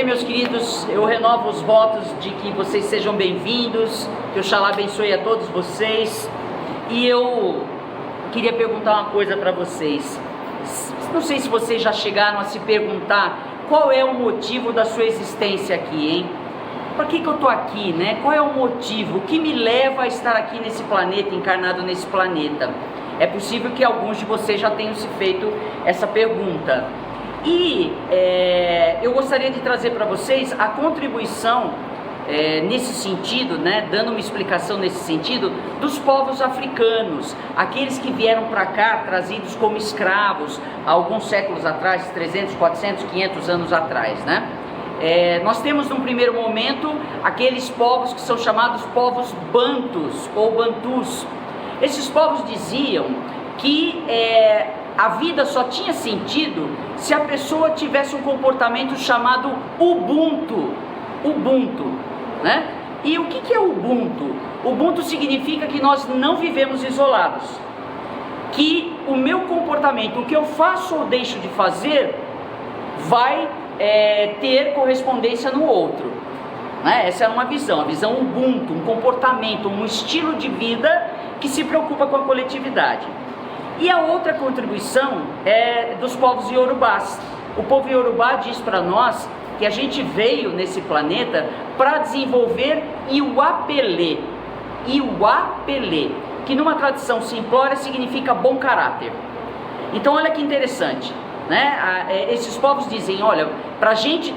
Bem, meus queridos, eu renovo os votos de que vocês sejam bem-vindos, que Oxalá abençoe a todos vocês. E eu queria perguntar uma coisa para vocês. Não sei se vocês já chegaram a se perguntar qual é o motivo da sua existência aqui, hein? Por que eu estou aqui, né? Qual é o motivo? O que me leva a estar aqui nesse planeta, encarnado nesse planeta? É possível que alguns de vocês já tenham se feito essa pergunta. E eu gostaria de trazer para vocês a contribuição nesse sentido, né, dando uma explicação nesse sentido, dos povos africanos, aqueles que vieram para cá trazidos como escravos há alguns séculos atrás, 300, 400, 500 anos atrás, né? Nós temos num primeiro momento aqueles povos que são chamados povos bantus ou bantus. Esses povos diziam que a vida só tinha sentido se a pessoa tivesse um comportamento chamado Ubuntu, né? E o que é Ubuntu? Ubuntu significa que nós não vivemos isolados, que o meu comportamento, o que eu faço ou deixo de fazer, vai ter correspondência no outro, né? Essa era uma visão, a visão Ubuntu, um comportamento, um estilo de vida que se preocupa com a coletividade. E a outra contribuição é dos povos iorubás. O povo iorubá diz para nós que a gente veio nesse planeta para desenvolver Iwapelê, que numa tradução simplória significa bom caráter. Então olha que interessante, né? Esses povos dizem, olha, para a gente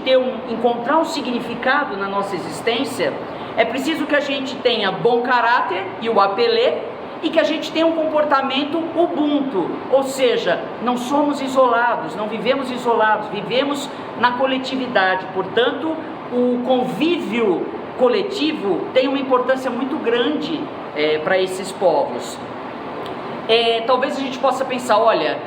encontrar um significado na nossa existência, é preciso que a gente tenha bom caráter, Iwapelê, e que a gente tenha um comportamento Ubuntu, ou seja, não somos isolados, não vivemos isolados, vivemos na coletividade. Portanto, o convívio coletivo tem uma importância muito grande para esses povos. Talvez a gente possa pensar, olha,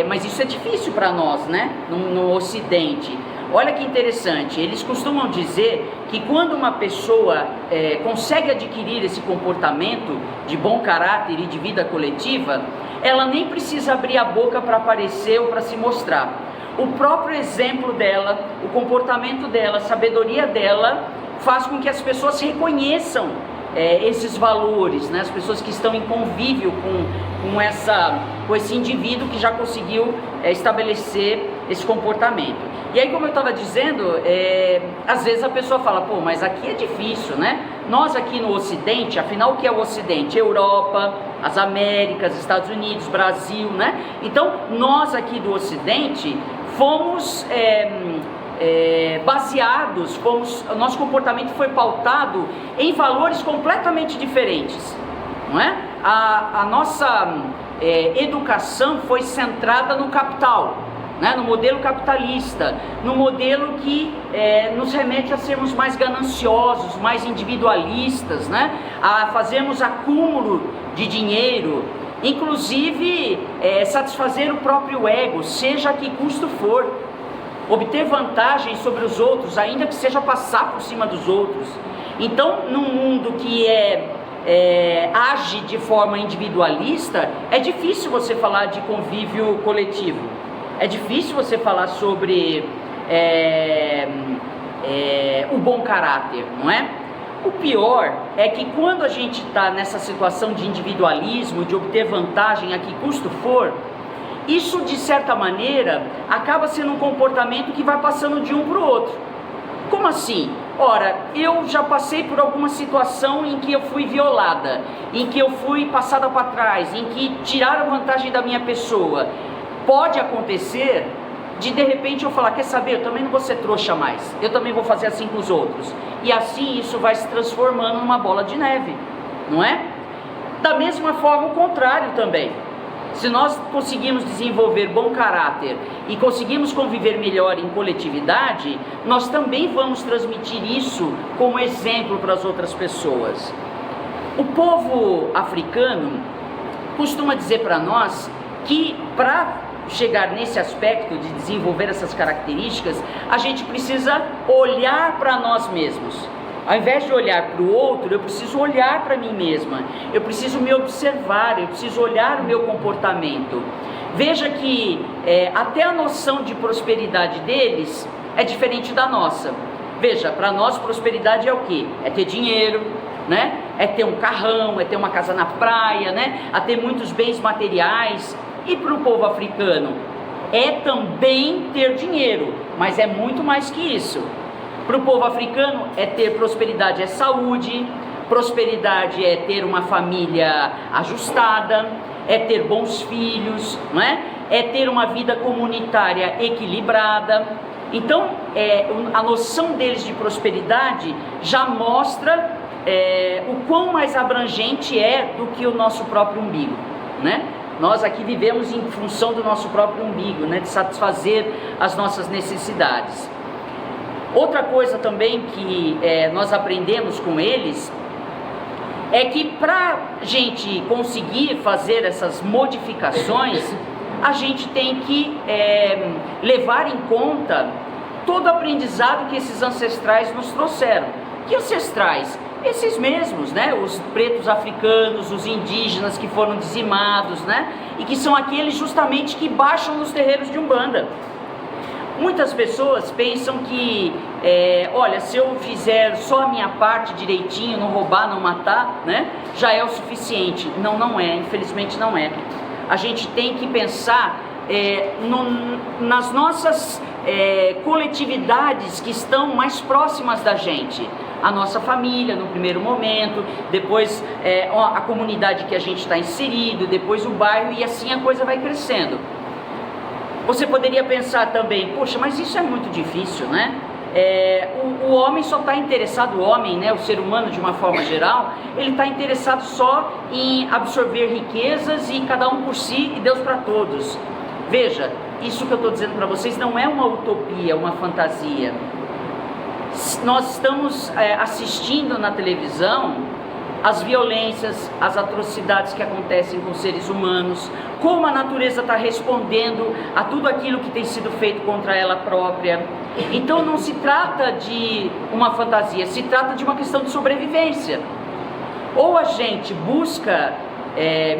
mas isso é difícil para nós, né? No Ocidente. Olha que interessante, eles costumam dizer que quando uma pessoa consegue adquirir esse comportamento de bom caráter e de vida coletiva, ela nem precisa abrir a boca para aparecer ou para se mostrar. O próprio exemplo dela, o comportamento dela, a sabedoria dela, faz com que as pessoas reconheçam esses valores, né? As pessoas que estão em convívio com esse indivíduo que já conseguiu estabelecer esse comportamento. E aí, como eu estava dizendo, às vezes a pessoa fala, pô, mas aqui é difícil, né? Nós aqui no Ocidente, afinal o que é o Ocidente? Europa, as Américas, Estados Unidos, Brasil, né? Então, nós aqui do Ocidente fomos baseados, nosso comportamento foi pautado em valores completamente diferentes, não é? A nossa educação foi centrada no capital, né? No modelo capitalista, no modelo que nos remete a sermos mais gananciosos, mais individualistas, né? A fazermos acúmulo de dinheiro, inclusive satisfazer o próprio ego, seja a que custo for, obter vantagem sobre os outros, ainda que seja passar por cima dos outros. Então, num mundo que age de forma individualista, é difícil você falar de convívio coletivo, é difícil você falar sobre o bom caráter, não é? O pior é que quando a gente está nessa situação de individualismo, de obter vantagem a que custo for, isso de certa maneira acaba sendo um comportamento que vai passando de um para o outro. Como assim? Ora, eu já passei por alguma situação em que eu fui violada, em que eu fui passada para trás, em que tiraram vantagem da minha pessoa. Pode acontecer de repente eu falar, quer saber, eu também não vou ser trouxa mais, eu também vou fazer assim com os outros. E assim isso vai se transformando numa bola de neve, não é? Da mesma forma o contrário também. Se nós conseguimos desenvolver bom caráter e conseguimos conviver melhor em coletividade, nós também vamos transmitir isso como exemplo para as outras pessoas. O povo africano costuma dizer para nós que para chegar nesse aspecto de desenvolver essas características, a gente precisa olhar para nós mesmos. Ao invés de olhar para o outro, eu preciso olhar para mim mesma, eu preciso me observar, eu preciso olhar o meu comportamento. Veja que até a noção de prosperidade deles é diferente da nossa. Veja, para nós prosperidade é o quê? É ter dinheiro, né? É ter um carrão, é ter uma casa na praia, né? É ter muitos bens materiais. E para o povo africano é também ter dinheiro, mas é muito mais que isso. Para o povo africano é ter prosperidade, é saúde, prosperidade é ter uma família ajustada, é ter bons filhos, não é? É ter uma vida comunitária equilibrada. Então, a noção deles de prosperidade já mostra o quão mais abrangente é do que o nosso próprio umbigo, né? Nós aqui vivemos em função do nosso próprio umbigo, né? De satisfazer as nossas necessidades. Outra coisa também que nós aprendemos com eles é que para a gente conseguir fazer essas modificações, a gente tem que levar em conta todo o aprendizado que esses ancestrais nos trouxeram. Que ancestrais? Esses mesmos, né? Os pretos africanos, os indígenas que foram dizimados, né? E que são aqueles justamente que baixam nos terreiros de Umbanda. Muitas pessoas pensam que, olha, se eu fizer só a minha parte direitinho, não roubar, não matar, né? Já é o suficiente. Não, não é, infelizmente não é. A gente tem que pensar nas nossas coletividades que estão mais próximas da gente. A nossa família no primeiro momento, depois a comunidade que a gente está inserido, depois o bairro, e assim a coisa vai crescendo. Você poderia pensar também, poxa, mas isso é muito difícil, né? O homem só está interessado, o homem, né, o ser humano de uma forma geral, ele está interessado só em absorver riquezas e cada um por si e Deus para todos. Veja, isso que eu estou dizendo para vocês não é uma utopia, uma fantasia. Nós estamos assistindo na televisão as violências, as atrocidades que acontecem com seres humanos, como a natureza está respondendo a tudo aquilo que tem sido feito contra ela própria. Então não se trata de uma fantasia, se trata de uma questão de sobrevivência. Ou a gente busca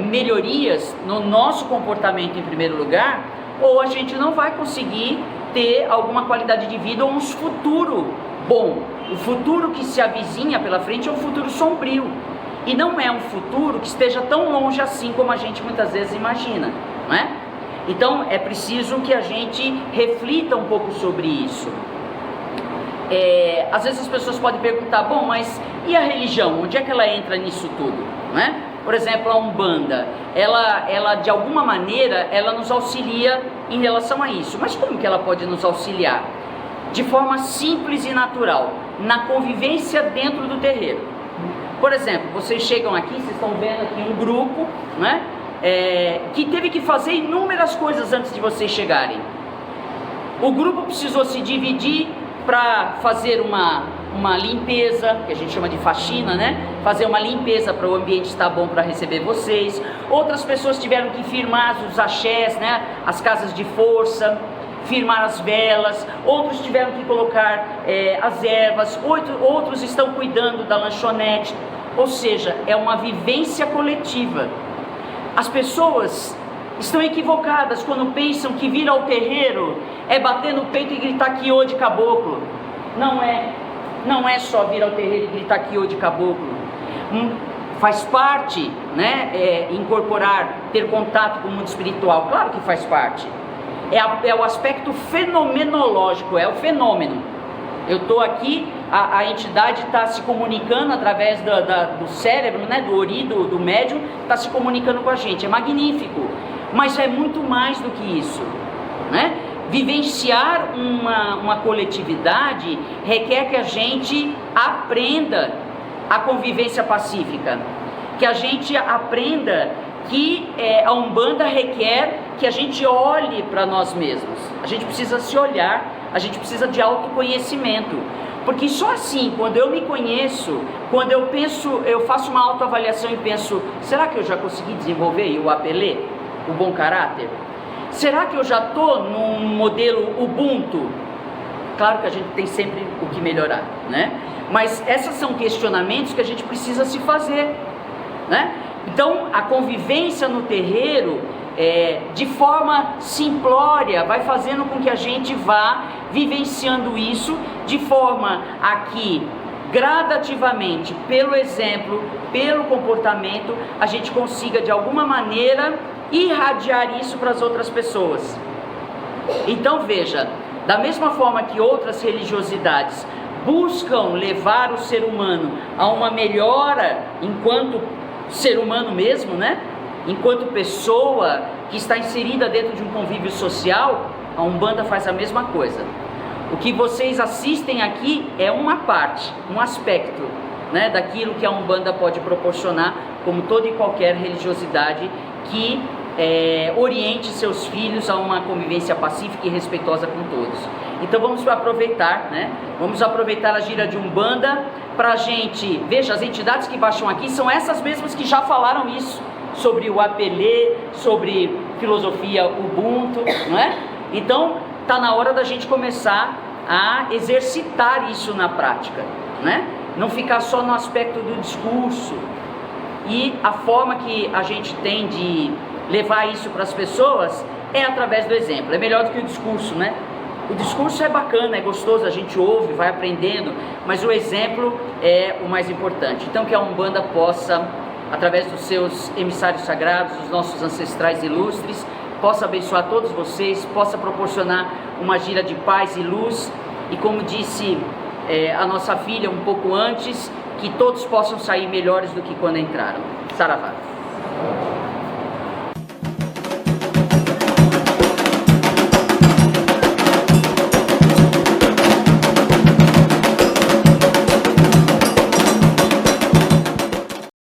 melhorias no nosso comportamento em primeiro lugar, ou a gente não vai conseguir ter alguma qualidade de vida ou um futuro bom. O futuro que se avizinha pela frente é um futuro sombrio, e não é um futuro que esteja tão longe assim como a gente muitas vezes imagina, não é? Então é preciso que a gente reflita um pouco sobre isso. Às vezes as pessoas podem perguntar, bom, mas e a religião? Onde é que ela entra nisso tudo, não é? Por exemplo, a Umbanda, ela de alguma maneira, ela nos auxilia em relação a isso. Mas como que ela pode nos auxiliar? De forma simples e natural, na convivência dentro do terreiro. Por exemplo, vocês chegam aqui, vocês estão vendo aqui um grupo, né, que teve que fazer inúmeras coisas antes de vocês chegarem. O grupo precisou se dividir para fazer uma limpeza, que a gente chama de faxina, né? Fazer uma limpeza para o ambiente estar bom para receber vocês. Outras pessoas tiveram que firmar os axés, né? As casas de força, firmar as velas. Outros tiveram que colocar as ervas. Outros estão cuidando da lanchonete. Ou seja, é uma vivência coletiva. As pessoas estão equivocadas quando pensam que vir ao terreiro é bater no peito e gritar Kiô de caboclo. Não é só vir ao terreiro e gritar Kiô de caboclo. Faz parte, né, incorporar, ter contato com o mundo espiritual. Claro que faz parte. É o aspecto fenomenológico, é o fenômeno. Eu estou aqui, a entidade está se comunicando através do cérebro, né, do ori, do médium, está se comunicando com a gente. É magnífico, mas é muito mais do que isso, né? Vivenciar uma coletividade requer que a gente aprenda a convivência pacífica, que a gente aprenda que a Umbanda requer que a gente olhe para nós mesmos. A gente precisa se olhar, a gente precisa de autoconhecimento, porque só assim, quando eu me conheço, quando eu penso, eu faço uma autoavaliação e penso, será que eu já consegui desenvolver o apelê, o bom caráter? Será que eu já estou num modelo Ubuntu? Claro que a gente tem sempre o que melhorar, né? Mas esses são questionamentos que a gente precisa se fazer, né? Então, a convivência no terreiro de forma simplória, vai fazendo com que a gente vá vivenciando isso de forma a que gradativamente, pelo exemplo, pelo comportamento, a gente consiga de alguma maneira irradiar isso para as outras pessoas. Então veja, da mesma forma que outras religiosidades buscam levar o ser humano a uma melhora enquanto ser humano mesmo, né? Enquanto pessoa que está inserida dentro de um convívio social, a Umbanda faz a mesma coisa. O que vocês assistem aqui é uma parte, um aspecto, né, daquilo que a Umbanda pode proporcionar, como toda e qualquer religiosidade que oriente seus filhos a uma convivência pacífica e respeitosa com todos. Então vamos aproveitar, né? Vamos aproveitar a gira de Umbanda para a gente, veja, as entidades que baixam aqui são essas mesmas que já falaram isso, sobre o Apelê, sobre filosofia Ubuntu, não é? Então está na hora da gente começar a exercitar isso na prática, né? Não ficar só no aspecto do discurso. E a forma que a gente tem de levar isso para as pessoas é através do exemplo. É melhor do que o discurso, né? O discurso é bacana, é gostoso, a gente ouve, vai aprendendo, mas o exemplo é o mais importante. Então que a Umbanda possa, através dos seus emissários sagrados, dos nossos ancestrais ilustres, possa abençoar todos vocês, possa proporcionar uma gira de paz e luz, e como disse a nossa filha um pouco antes, que todos possam sair melhores do que quando entraram. Saravá.